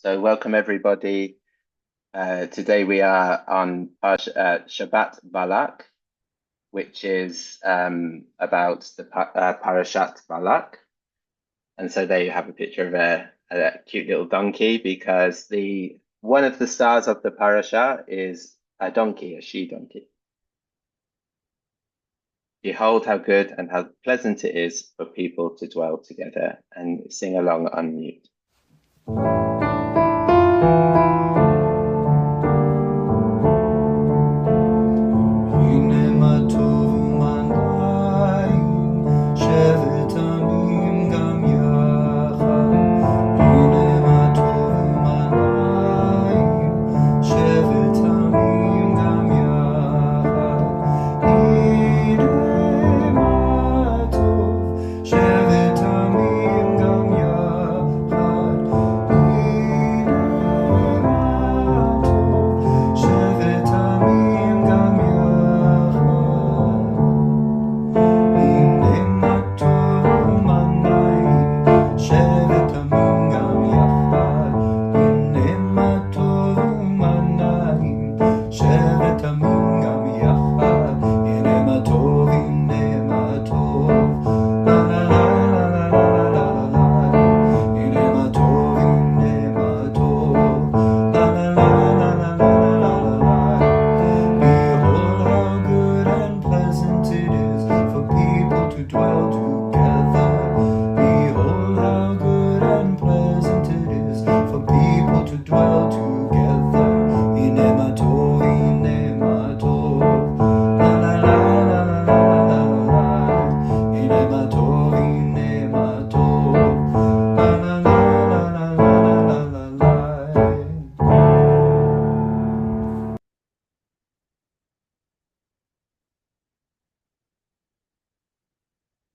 So welcome everybody. Today we are on Shabbat Balak, which is about the Parashat Balak. And so there you have a picture of a cute little donkey because the one of the stars of the parasha is a donkey, a she donkey. Behold how good and how pleasant it is for people to dwell together, and sing along on mute.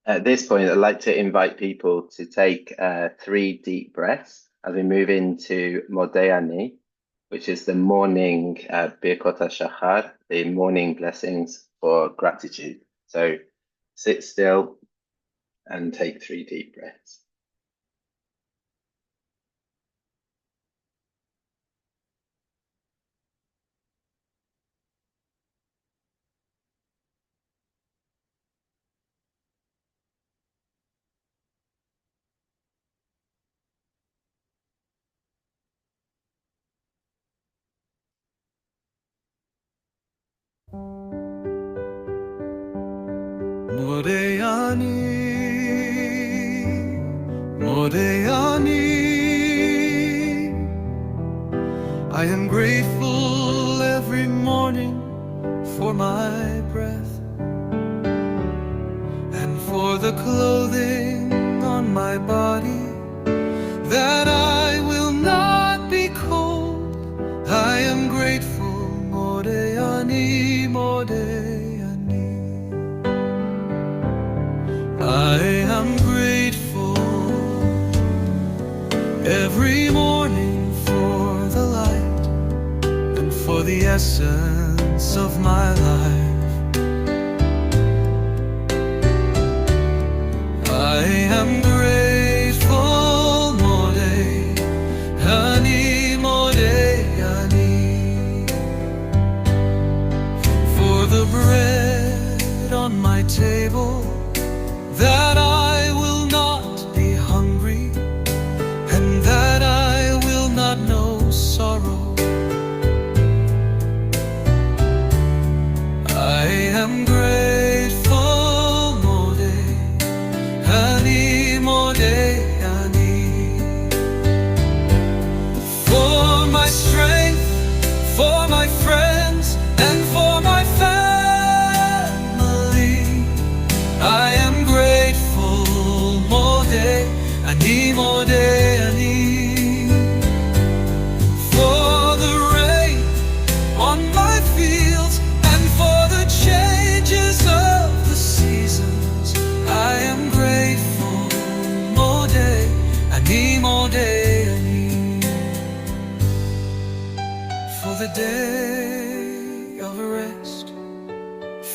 At this point, I'd like to invite people to take 3 deep breaths as we move into Modeh, which is the morning Birkot HaShachar, the morning blessings for gratitude. So sit still and take 3 deep breaths. Modeh Ani, I am grateful every morning for my breath and for the clothing on my body, that I will not be cold. I am grateful, Modeh Ani, Modeh Ani. I am grateful every morning for the light and for the essence of my life. I am grateful, Modeh Ani, Modeh Ani, for the bread on my table, that I will not be hungry, and that I will not know sorrow. I am grateful, Modeh Ani, Modeh Ani, for my strength, for my friends, and for my family. I am grateful, Modeh Ani, Modeh Ani, for the rain on my fields and for the changes of the seasons. I am grateful, Modeh Ani, Modeh Ani, for the day of rest,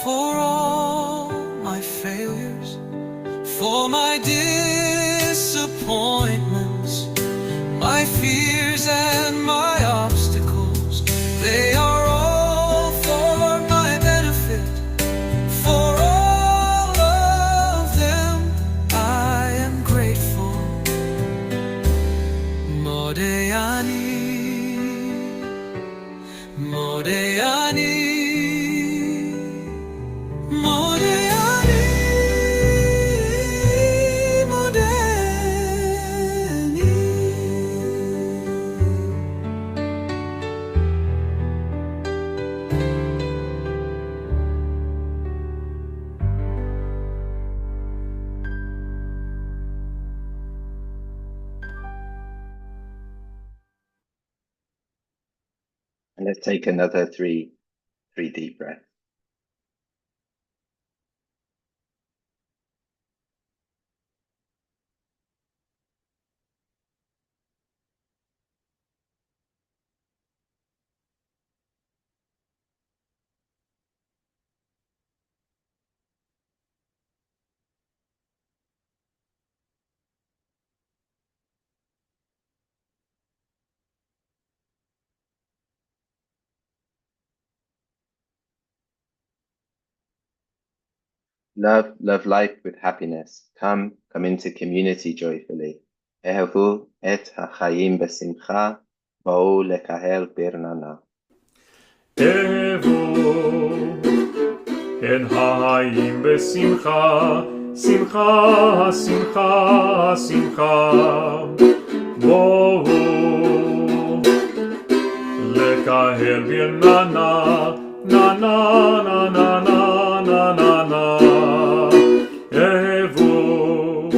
for all my failures, for my disappointments, my fears and Let's take another three deep breaths. Love life with happiness. Come into community joyfully. Ehavu et hachayim besimcha, bo'u lekahel birnana. אהבו את החיים בשמחה, שמחה, שמחה, שמחה. בואו לקהל ברננה, נה נה נה נה נה נה נה נה. אהבו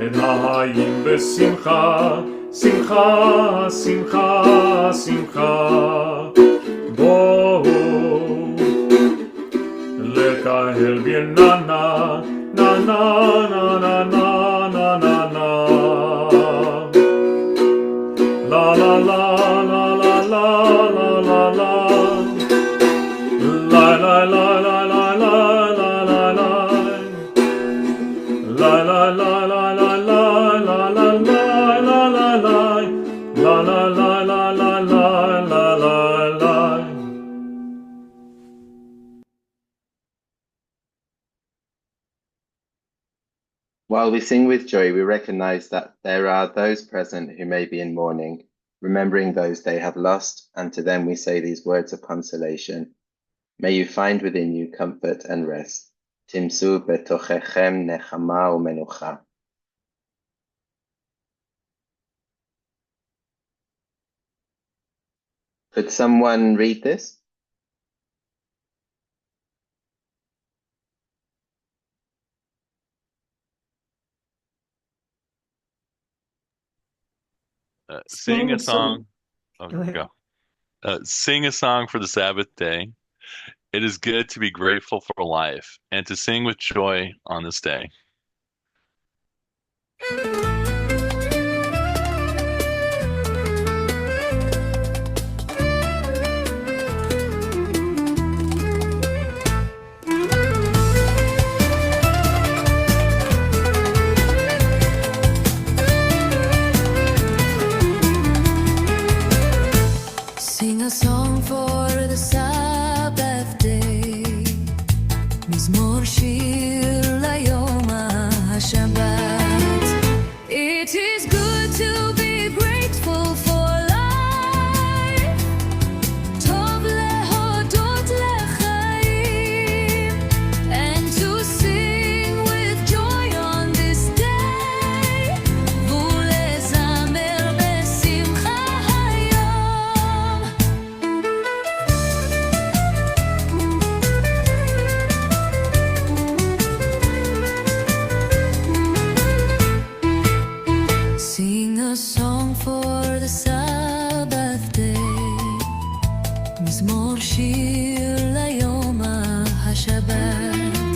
את החיים בשמחה, שמחה, שמחה, שמחה. בואו לקהל ברננה, נה נה נה נה נה נה נה נה. לה לה לה לה לה לה לה לה לה. לה לה לה לה לה לה לה לה לה. לה לה לה לה לה לה לה לה לה לה לה לה. La la la la la la la la la. While we sing with joy, we recognize that there are those present who may be in mourning, remembering those they have lost, and to them we say these words of consolation. May you find within you comfort and rest. Timsu betochechem nechama umenucha. Could someone read this? Sing a song. Oh, Go ahead. go. Sing a song for the Sabbath day. It is good to be grateful for life and to sing with joy on this day. Sing a song for the Sabbath day. מזמור שיר ליום השבת. It is good to be grateful for life. טוב להודות לחיים. And to sing with joy on this day. ולזמר בשמחה היום. Sing a song for the Sabbath day. מזמור שיר ליום השבת.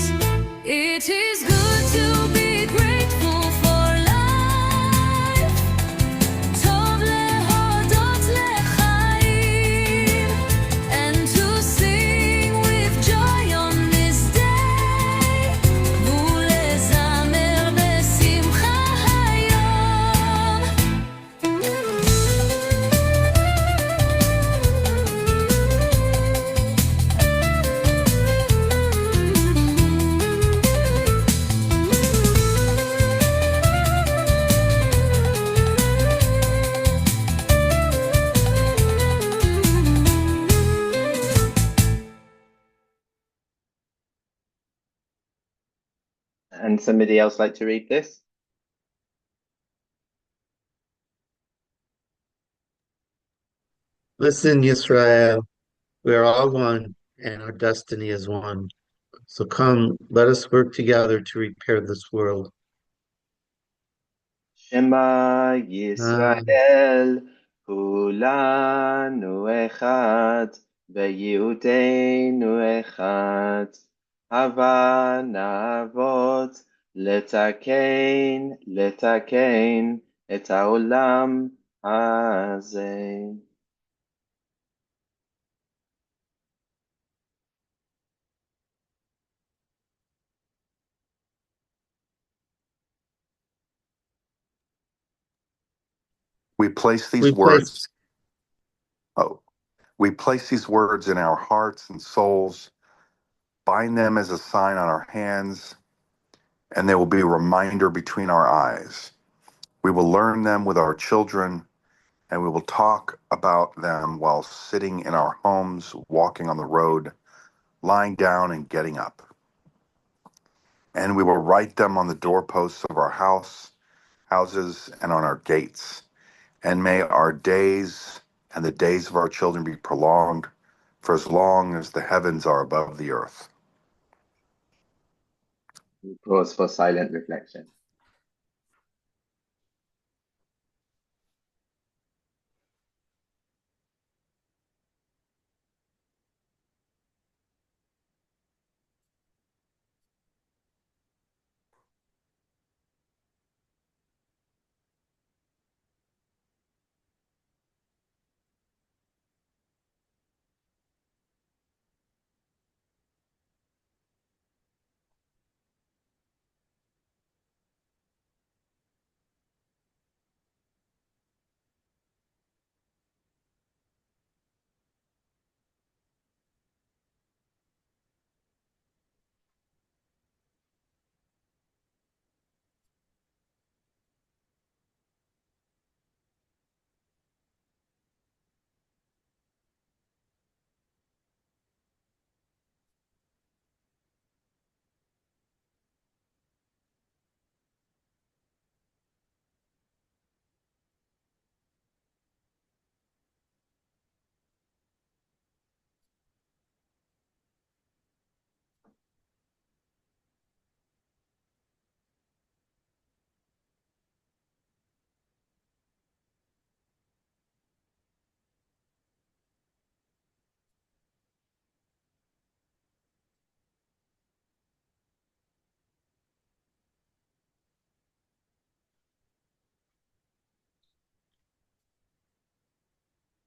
It is good to be grateful for life. טוב להודות לחיים. And to sing with joy on this day. ולזמר בשמחה היום. And somebody else like to read this? Listen, Yisrael, we are all one, and our destiny is one. So come, let us work together to repair this world. Shema Yisrael, כולנו אחד, וייעודנו אחד. הבה נעבוד לתקן את העולם הזה. We place these We words. place We place these words in our hearts and souls, bind them as a sign on our hands, and they will be a reminder between our eyes. We will learn them with our children, and we will talk about them while sitting in our homes, walking on the road, lying down and getting up. And we will write them on the doorposts of our houses, and on our gates. And may our days and the days of our children be prolonged for as long as the heavens are above the earth. We pause for silent reflection.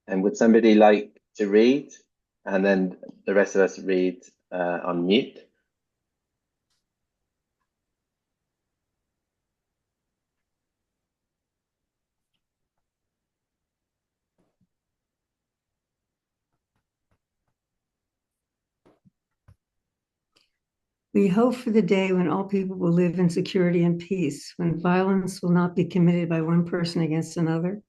And would somebody like to read? And then the rest of us read on mute. We hope for the day when all people will live in security and peace, when violence will not be committed by one person against another,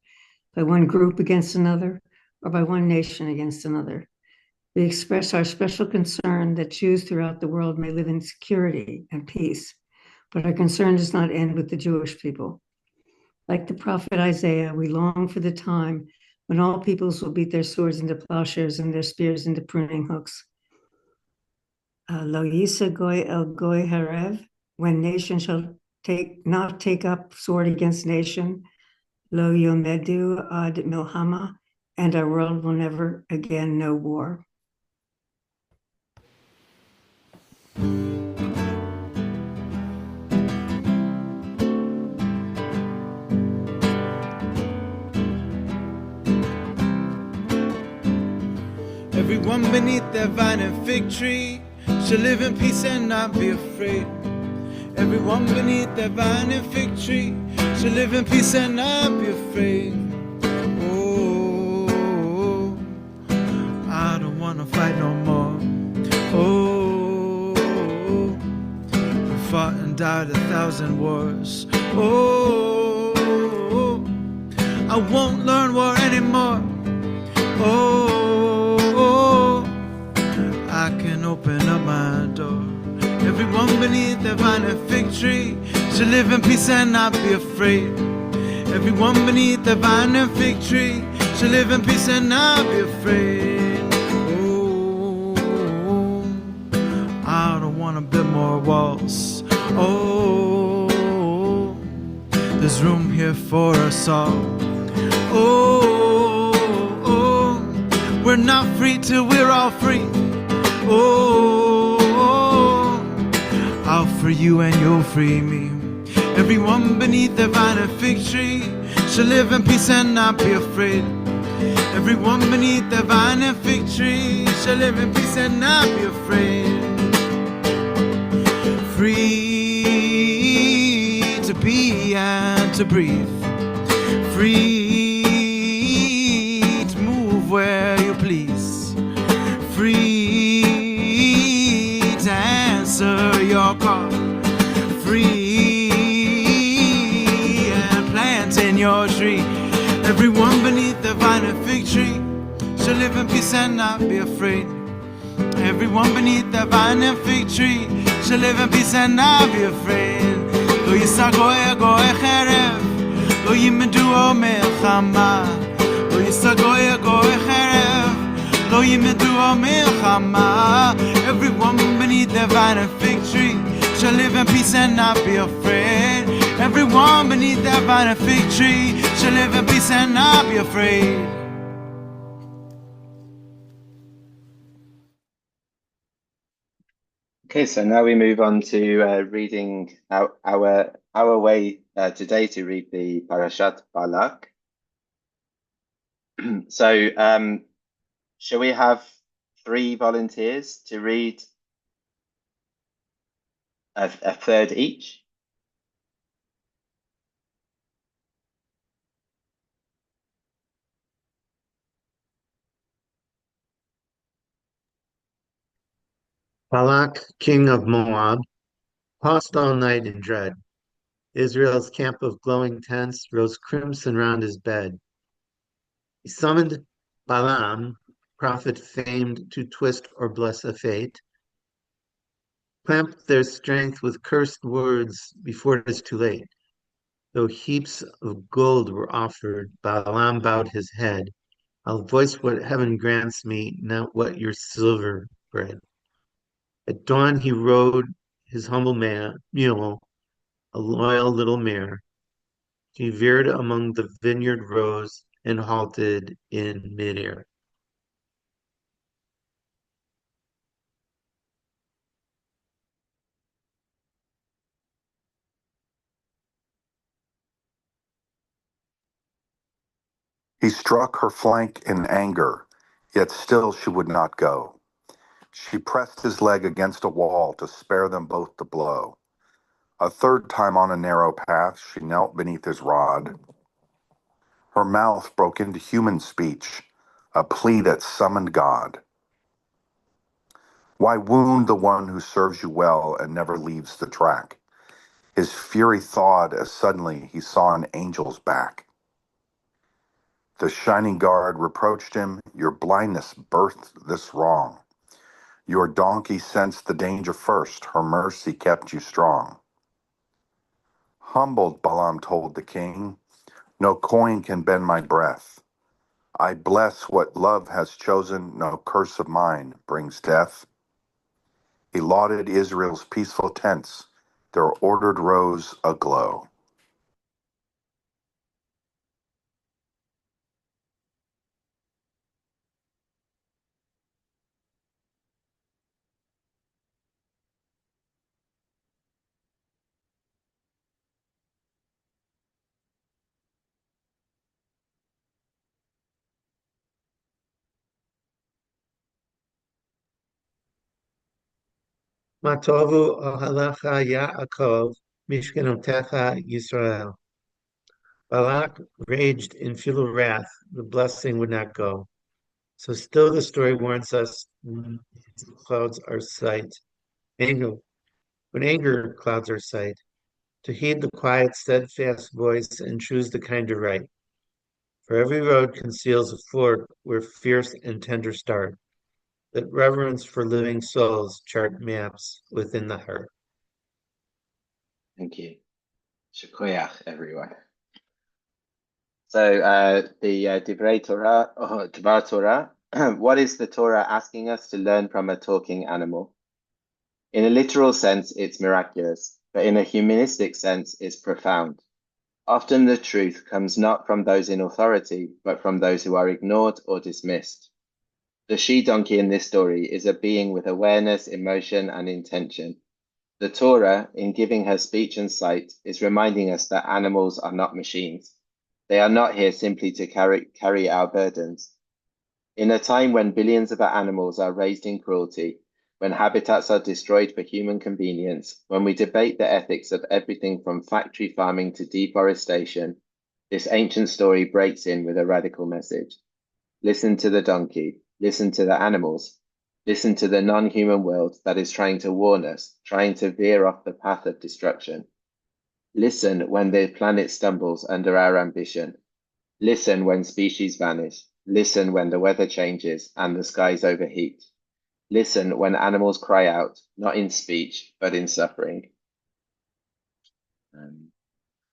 by one group against another, or by one nation against another. We express our special concern that Jews throughout the world may live in security and peace, but our concern does not end with the Jewish people. Like the prophet Isaiah, we long for the time when all peoples will beat their swords into plowshares and their spears into pruning hooks. Lo yisa goy el goy harev, when nation shall not take up sword against nation. Lo yomedu ad milhama, and our world will never again know war. Everyone beneath their vine and fig tree shall live in peace and not be afraid. Everyone beneath their vine and fig tree shall live in peace and not be afraid. Oh, I don't wanna fight no more. Oh, we fought and died 1,000 wars. Oh, I won't learn war anymore. Oh, I can open up my door. Everyone beneath the vine and fig tree shall live in peace and not be afraid. Everyone beneath the vine and fig tree shall live in peace and not be afraid. Oh, I don't want to build more walls. Oh, there's room here for us all. Oh, we're not free till we're all free. Oh, I'll free you and you'll free me. Everyone beneath the vine and fig tree shall live in peace and not be afraid. Everyone beneath the vine and fig tree shall live in peace and not be afraid. Free to be and to breathe. Free to move where you please. Free to answer your call. Free and plant in your tree. Everyone beneath the vine and fig tree shall live in peace and not be afraid. Everyone beneath the vine and fig tree shall live in peace and not be afraid. Lo yisa goye goye cherev, lo yimedu milchama. Lo yisa goye goye cherev, lo yimedu milchama. Everyone beneath the vine and fig tree shall live in peace and not be afraid. Everyone beneath that vine and fig tree shall live in peace and not be afraid. Okay, so now we move on to reading our way today to read the Parashat Balak. So, shall we have 3 volunteers to read a third each? Balak, king of Moab, tossed all night in dread. Israel's camp of glowing tents rose crimson round his bed. He summoned Balaam, prophet famed to twist or bless a fate, clamped their strength with cursed words before it is too late. Though heaps of gold were offered, Balaam bowed his head. I'll voice what heaven grants me, not what your silver bred. At dawn he rode his humble mule, a loyal little mare. He veered among the vineyard rows and halted in midair. He struck her flank in anger, yet still she would not go. She pressed his leg against a wall to spare them both the blow. A third time on a narrow path, she knelt beneath his rod. Her mouth broke into human speech, a plea that summoned God. Why wound the one who serves you well and never leaves the track? His fury thawed as suddenly he saw an angel's back. The shining guard reproached him, your blindness birthed this wrong. Your donkey sensed the danger first, her mercy kept you strong. Humbled, Balaam told the king, no coin can bend my breath. I bless what love has chosen, no curse of mine brings death. He lauded Israel's peaceful tents, their ordered rows aglow. Matovu ohalecha Yaakov, Mishkenotecha Yisrael. Balak raged in filial wrath, the blessing would not go. So still the story warns us when clouds our sight. Anger, when anger clouds our sight, to heed the quiet, steadfast voice and choose the kinder right. For every road conceals a fork where fierce and tender start. Let reverence for living souls chart maps within the heart. Thank you. Shkoyach, everyone. So the Divrei Torah, or Dvar Torah, what is the Torah asking us to learn from a talking animal? In a literal sense, it's miraculous, but in a humanistic sense, it's profound. Often the truth comes not from those in authority, but from those who are ignored or dismissed. The she-donkey in this story is a being with awareness, emotion, and intention. The Torah, in giving her speech and sight, is reminding us that animals are not machines. They are not here simply to carry our burdens. In a time when billions of animals are raised in cruelty, when habitats are destroyed for human convenience, when we debate the ethics of everything from factory farming to deforestation, this ancient story breaks in with a radical message. Listen to the donkey, listen to the animals, listen to the non-human world that is trying to warn us, trying to veer off the path of destruction. Listen when the planet stumbles under our ambition. Listen when species vanish. Listen when the weather changes and the skies overheat. Listen when animals cry out, not in speech, but in suffering.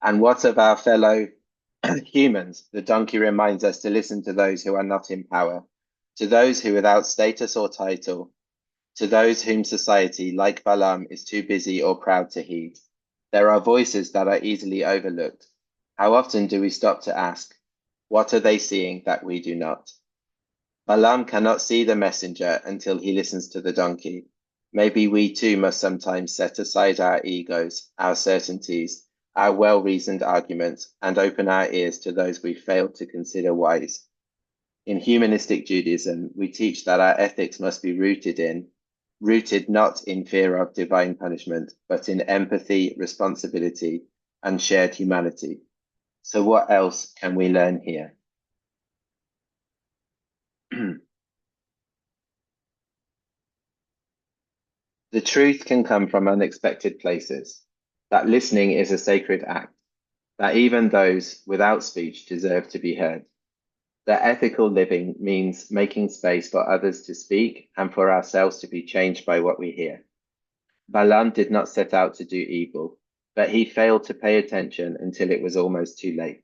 And what of our fellow humans? The donkey reminds us to listen to those who are not in power, to those who without status or title, to those whom society, like Balaam, is too busy or proud to heed. There are voices that are easily overlooked. How often do we stop to ask, what are they seeing that we do not? Balaam cannot see the messenger until he listens to the donkey. Maybe we too must sometimes set aside our egos, our certainties, our well-reasoned arguments, and open our ears to those we failed to consider wise. In humanistic Judaism, we teach that our ethics must be rooted not in fear of divine punishment, but in empathy, responsibility, and shared humanity. So what else can we learn here? The truth can come from unexpected places, that listening is a sacred act, that even those without speech deserve to be heard, that ethical living means making space for others to speak and for ourselves to be changed by what we hear. Balaam did not set out to do evil, but he failed to pay attention until it was almost too late.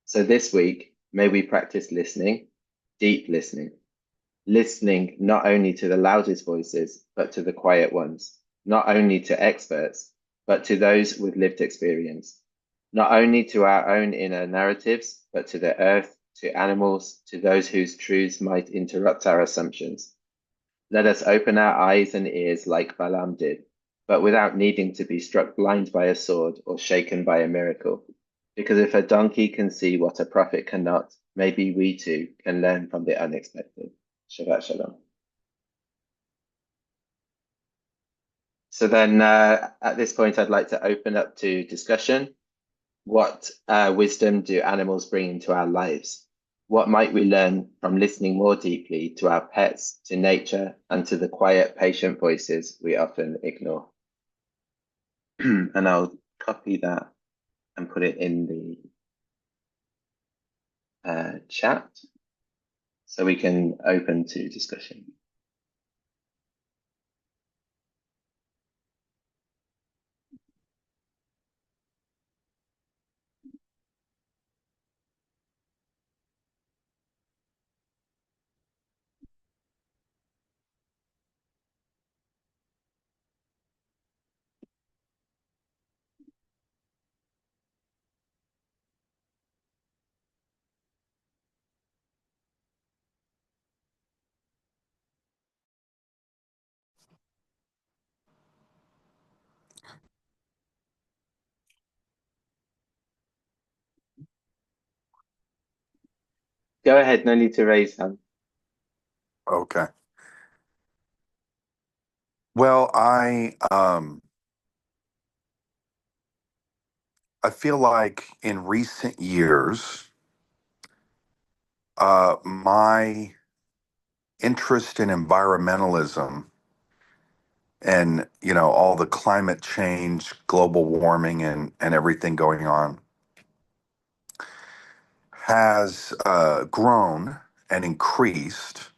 So this week, may we practice listening, deep listening. Listening not only to the loudest voices, but to the quiet ones, not only to experts, but to those with lived experience, not only to our own inner narratives, but to the earth, to animals, to those whose truths might interrupt our assumptions. Let us open our eyes and ears like Balaam did, but without needing to be struck blind by a sword or shaken by a miracle. Because if a donkey can see what a prophet cannot, maybe we too can learn from the unexpected. Shabbat Shalom. So then at this point, I'd like to open up to discussion. What wisdom do animals bring into our lives? What might we learn from listening more deeply to our pets, to nature, and to the quiet, patient voices we often ignore? And I'll copy that and put it in the chat so we can open to discussion. Go ahead, no need to raise hand. Okay. Well, I feel like in recent years, my interest in environmentalism and all the climate change, global warming, and everything going on has grown and increased.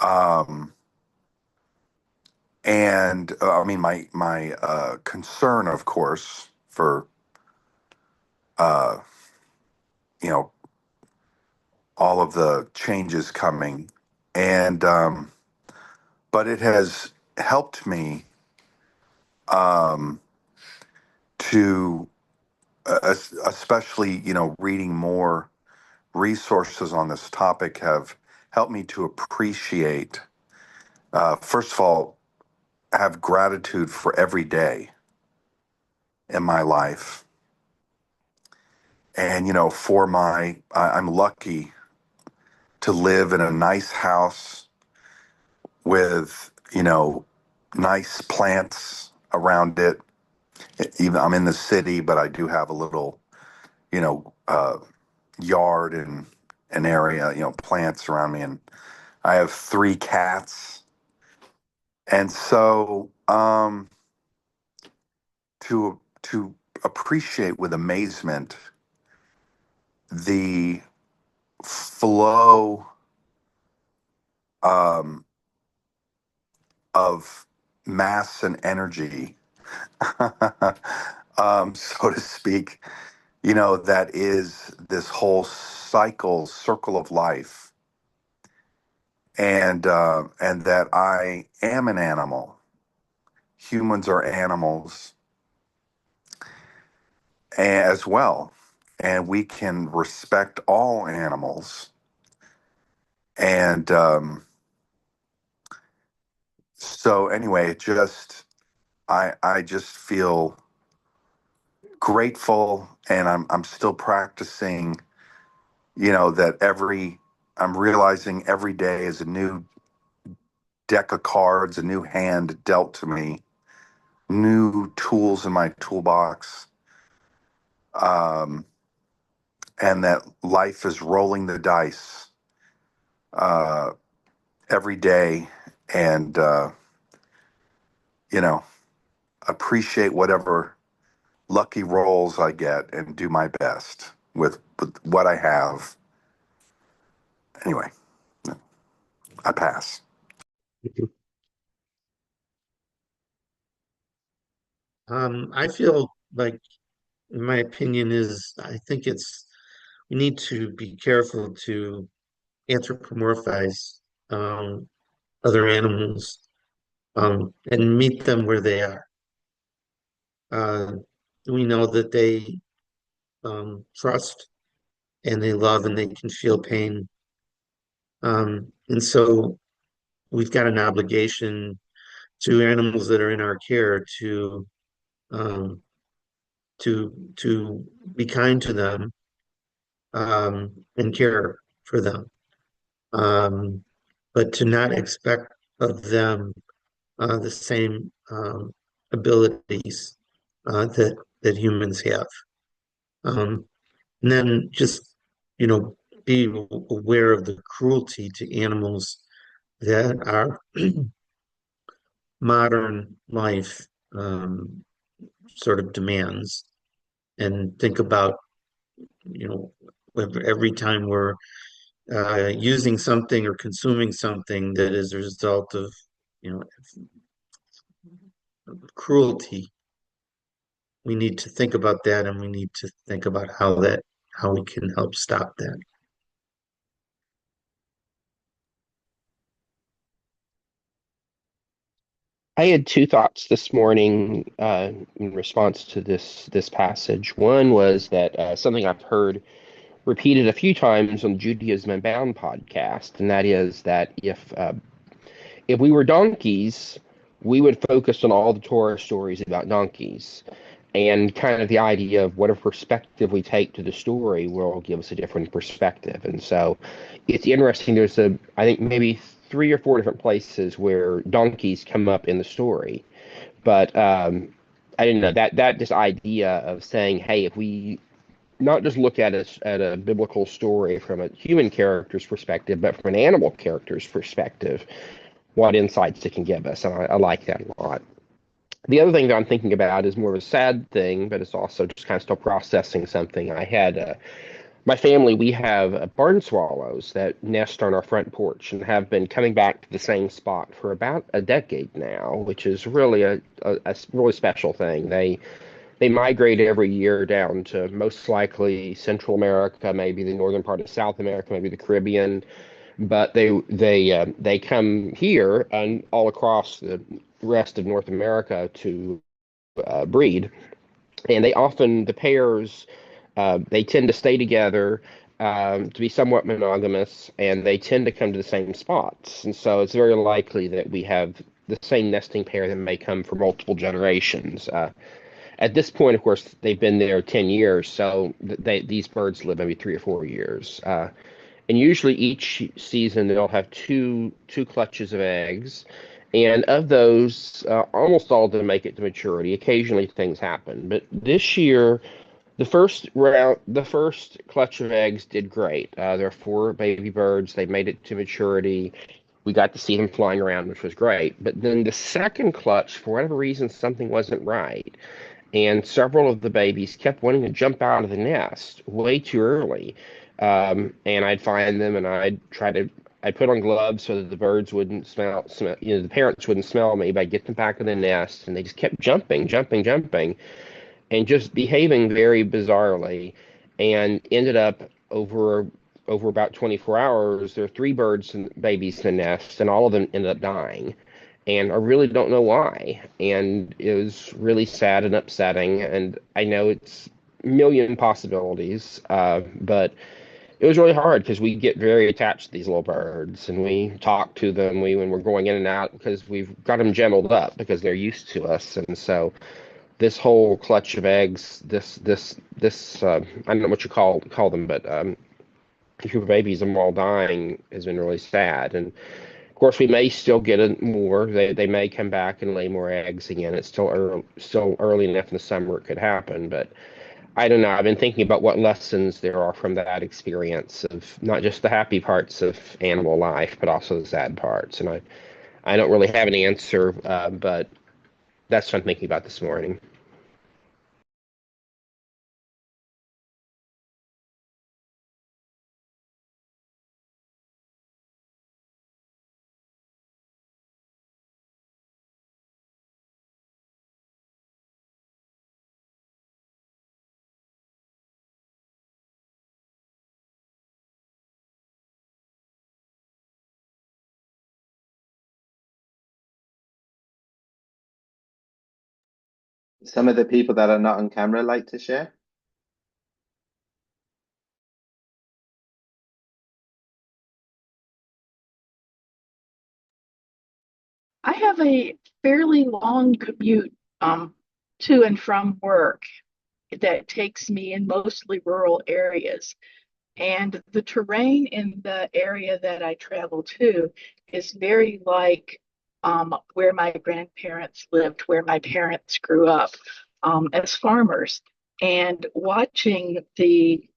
Um, and I mean, my concern, of course, for uh, you know all of the changes coming, and but it has helped me um, to, especially reading more resources on this topic, have help me to appreciate, first of all, have gratitude for every day in my life. And, I'm lucky to live in a nice house with, nice plants around it. Even I'm in the city, but I do have a little, yard and an area, plants around me. And I have 3 cats. And so, to appreciate with amazement the flow of mass and energy, so to speak, that is this whole circle of life, and that I am an animal. Humans are animals as well, and we can respect all animals. And so anyway, I just feel grateful, and I'm still practicing, that I'm realizing every day is a new deck of cards, a new hand dealt to me, new tools in my toolbox, and that life is rolling the dice uh, every day, and appreciate whatever lucky rolls I get and do my best with what I have. Anyway, I pass. I feel like, in my opinion, I think we need to be careful to anthropomorphize other animals and meet them where they are. Uh, we know that they trust and they love and they can feel pain. And so we've got an obligation to animals that are in our care um, to be kind to them and care for them, but to not expect of them the same abilities that humans have. Um, and then just, you know, be aware of the cruelty to animals that our modern life sort of demands, and think about, you know, every time we're using something or consuming something that is a result of, you know, cruelty. We need to think about that, and we need to think about how we can help stop that. I had two thoughts this morning in response to this passage. One was that something I've heard repeated a few times on the Judaism Unbound podcast, and that is that if we were donkeys, we would focus on all the Torah stories about donkeys. And kind of the idea of whatever perspective we take to the story will give us a different perspective. And so it's interesting. I think maybe 3 or 4 different places where donkeys come up in the story. But I didn't know that this idea of saying, hey, if we not just look at a biblical story from a human character's perspective, but from an animal character's perspective, what insights it can give us. And I like that a lot. The other thing that I'm thinking about is more of a sad thing, but it's also just kind of still processing something. I had my family, we have barn swallows that nest on our front porch and have been coming back to the same spot for about a decade now, which is really a really special thing. They migrate every year down to most likely Central America, maybe the northern part of South America, maybe the Caribbean, but they come here and all across the rest of North America to breed, and the pairs they tend to stay together. to be somewhat monogamous, and they tend to come to the same spots. And so it's very likely that we have the same nesting pair that may come for multiple generations. At this point, of course, they've been there 10 years, so these birds live maybe 3 or 4 years. And usually each season they'll have two clutches of eggs, and of those, almost all of them make it to maturity. Occasionally things happen, but this year the first clutch of eggs did great. There are four baby birds. They made it to maturity. We got to see them flying around, which was great. But then the second clutch, for whatever reason, something wasn't right. And several of the babies kept wanting to jump out of the nest way too early. And I'd find them and I'd put on gloves so that the birds wouldn't the parents wouldn't smell me, but I'd get them back in the nest and they just kept jumping, and just behaving very bizarrely, and ended up over about 24 hours, there are three birds and babies in the nest, and all of them ended up dying. And I really don't know why. And it was really sad and upsetting. And I know it's a million possibilities, but it was really hard because we get very attached to these little birds and we talk to them when we're going in and out because we've got them gentled up because they're used to us. And so this whole clutch of eggs, this I don't know what you call them, but group of babies, them all dying, has been really sad. And of course, we may still get more. They may come back and lay more eggs again. It's still early enough in the summer it could happen, but I don't know. I've been thinking about what lessons there are from that experience of not just the happy parts of animal life, but also the sad parts. And I don't really have an answer, but that's what I'm thinking about this morning. Some of the people that are not on camera like to share. I have a fairly long commute to and from work that takes me in mostly rural areas. And the terrain in the area that I travel to is very like where my grandparents lived, where my parents grew up as farmers. And watching the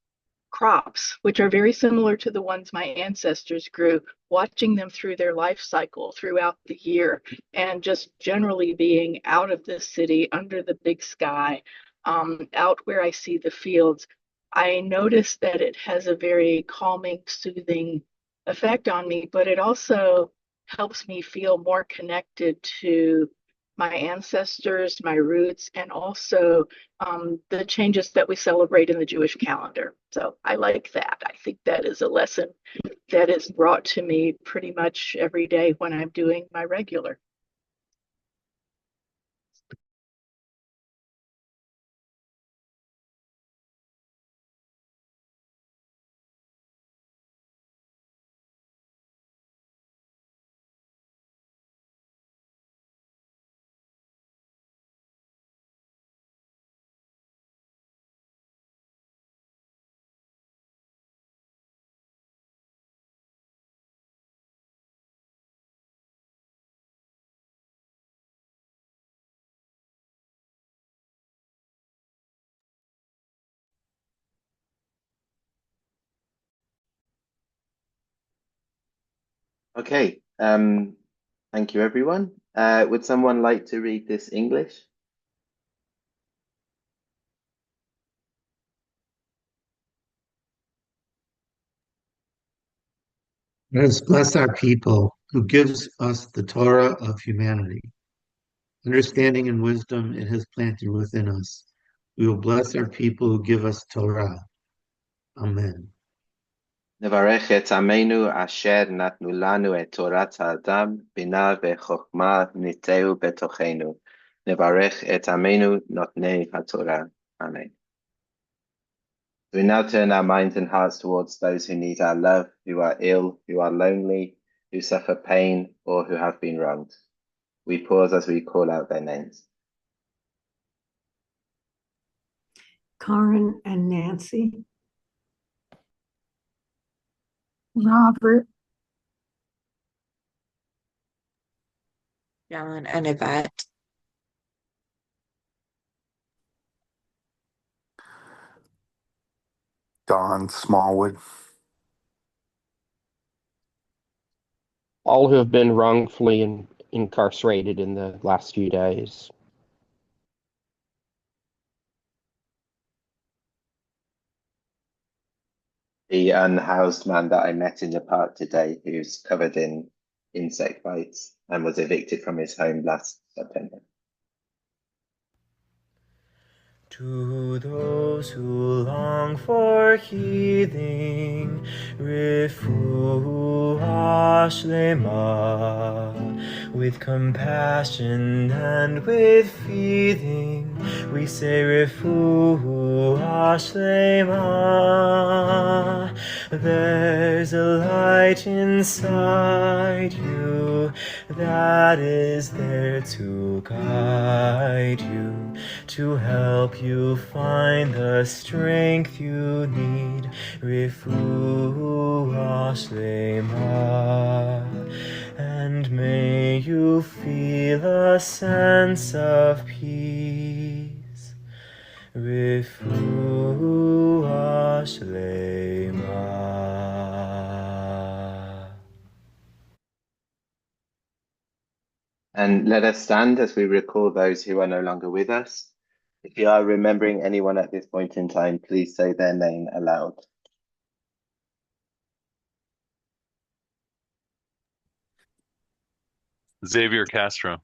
crops, which are very similar to the ones my ancestors grew, watching them through their life cycle throughout the year, and just generally being out of the city, under the big sky, out where I see the fields, I notice that it has a very calming, soothing effect on me, but it also helps me feel more connected to my ancestors, my roots, and also the changes that we celebrate in the Jewish calendar. So I like that. I think that is a lesson that is brought to me pretty much every day when I'm doing my regular. Okay. Thank you, everyone. Would someone like to read this English? Let us bless our people who gives us the Torah of humanity. Understanding and wisdom it has planted within us. We will bless our people who give us Torah. Amen. נברך את עמנו אשר נתנו לנו את תורת האדם, בינה וחוכמה ניטעו בתוכנו. נברך את עמנו נותני התורה. Amen. So we now turn our minds and hearts towards those who need our love, who are ill, who are lonely, who suffer pain, or who have been wronged. We pause as we call out their names. Karen and Nancy. Robert, John and Yvette. Don Smallwood, All who have been wrongfully incarcerated in the last few days. The unhoused man that I met in the park today, who's covered in insect bites and was evicted from his home last September. To those who long for healing, refuah shlema, with compassion and with feeling, we say refuah shlema. There's a light inside you that is there to guide you, to help you find the strength you need. Refuah shlema. And may you feel a sense of peace. Refuah shlema. And let us stand as we recall those who are no longer with us. If you are remembering anyone at this point in time, please say their name aloud. Xavier Castro.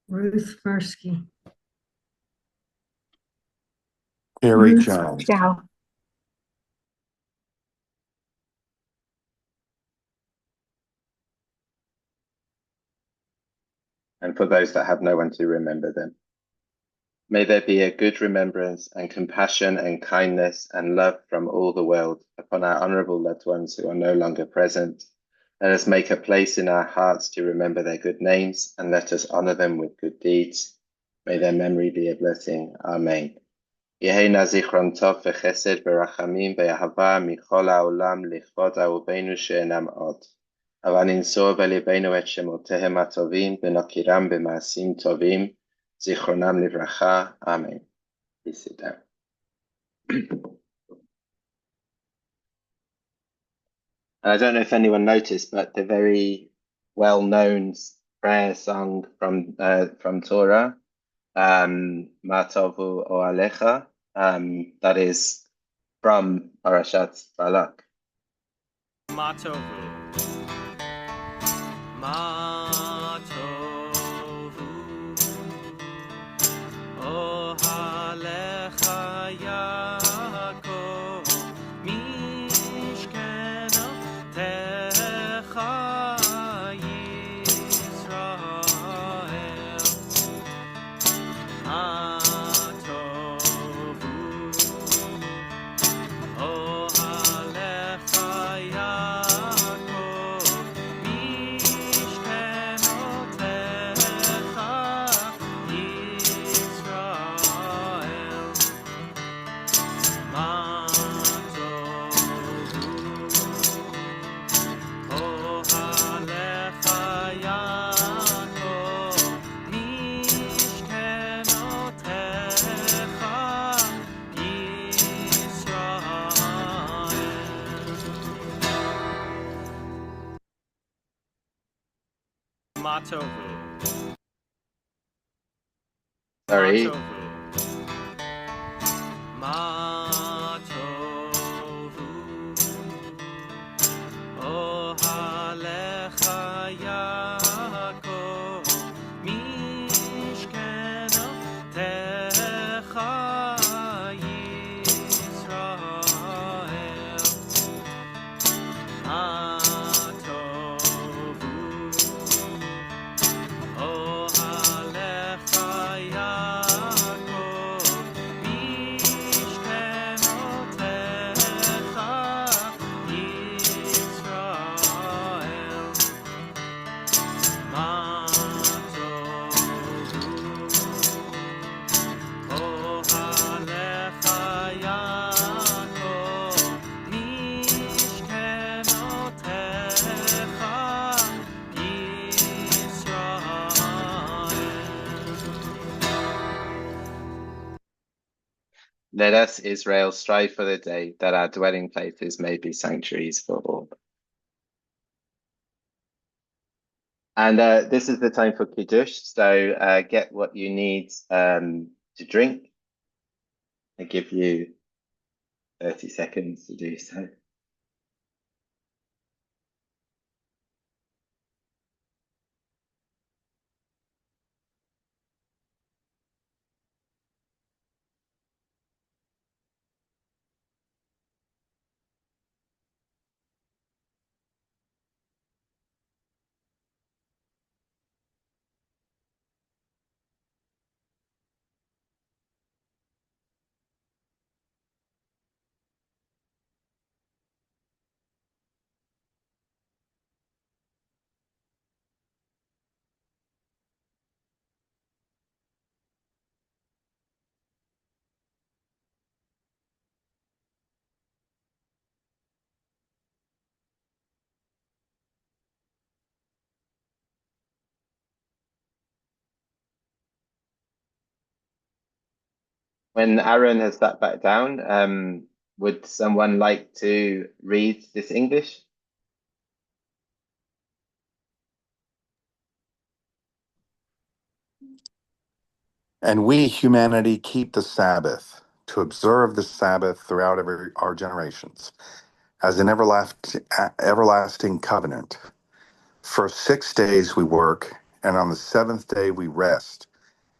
Ruth Mursky. Harry Ruth Jones, Dow, And for those that have no one to remember them. May there be a good remembrance and compassion and kindness and love from all the world upon our honourable loved ones who are no longer present. Let us make a place in our hearts to remember their good names and let us honour them with good deeds. May their memory be a blessing. Amen. יהי זכרם טוב וחסד ורחמים ואהבה מכל העולם לכבוד אהובינו שאינם עוד. אבל ננצור בליבנו את שמותיהם הטובים ונוקירם במעשים טובים. זיכרונם לברכה. Amen. Please sit down. I don't know if anyone noticed, but the very well-known prayer song from Torah, Ma Tovu Oalecha, that is from Parashat Balak. Ma tovu, ma tovu, ohalecha Yaakov, mishkenotecha Yisrael, ma tovu, ohalecha Yaakov, mishkenotecha Yisrael, ma tovu, ohalecha Yaakov, mishkenotecha Yisrael. Ma tovu, ma Sorry, tovu, ma tovu, ohalecha Yaakov, mishkenotecha Yisrael, ma tovu, ohalecha Yaakov, mishkenotecha Let us, Israel, strive for the day that our dwelling places may be sanctuaries for all. And this is the time for Kiddush, so get what you need to drink. I give you 30 seconds to do so. When Aaron has sat back down, would someone like to read this English? And we, humanity, keep the Sabbath, to observe the Sabbath throughout our generations, as an everlasting covenant. For 6 days we work, and on the seventh day we rest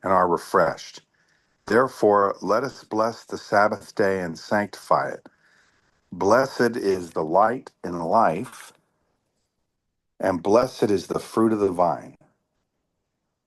and are refreshed. Therefore, let us bless the Sabbath day and sanctify it. Blessed is the light and life, and blessed is the fruit of the vine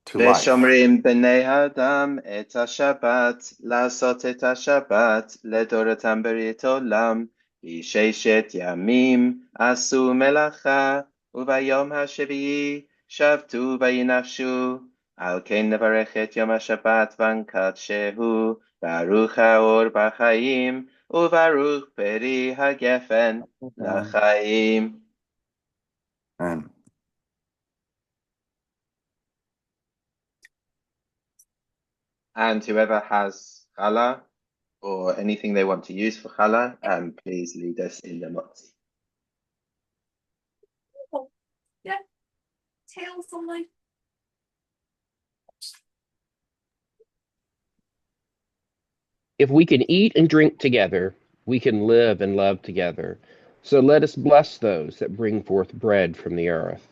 to life. ושומרים בני האדם את השבת, לעשות את השבת לדורתם ברית עולם, כי 6 ימים עשו מלאכה, וביום השביעי שבתו וינפשו. על כן נברך את יום השבת ונקדשהו, ברוך האור בחיים, וברוך פרי הגפן לחיים. Amen. And whoever has challah or anything they want to use for challah, please lead us in the motzi. Yeah, tails on my. If we can eat and drink together, we can live and love together. So let us bless those that bring forth bread from the earth.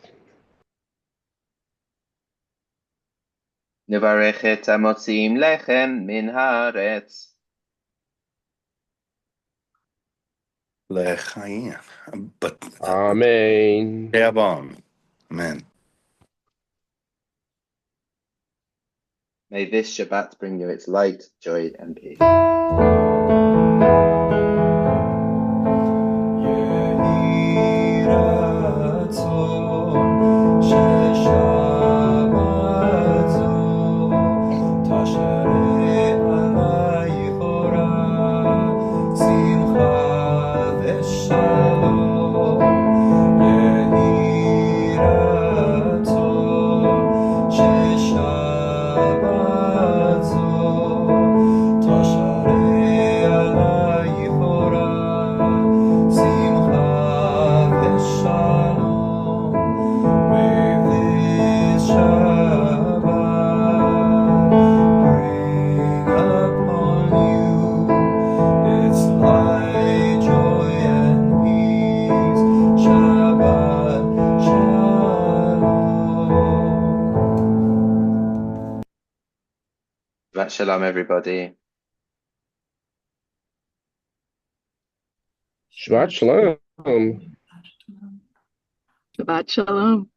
נברך את המוציאים לחם מן הארץ. L'chaim. But Amen. Amen. May this Shabbat bring you its light, joy, and peace. Shabbat Shalom, everybody. Shabbat Shalom. Shabbat shalom.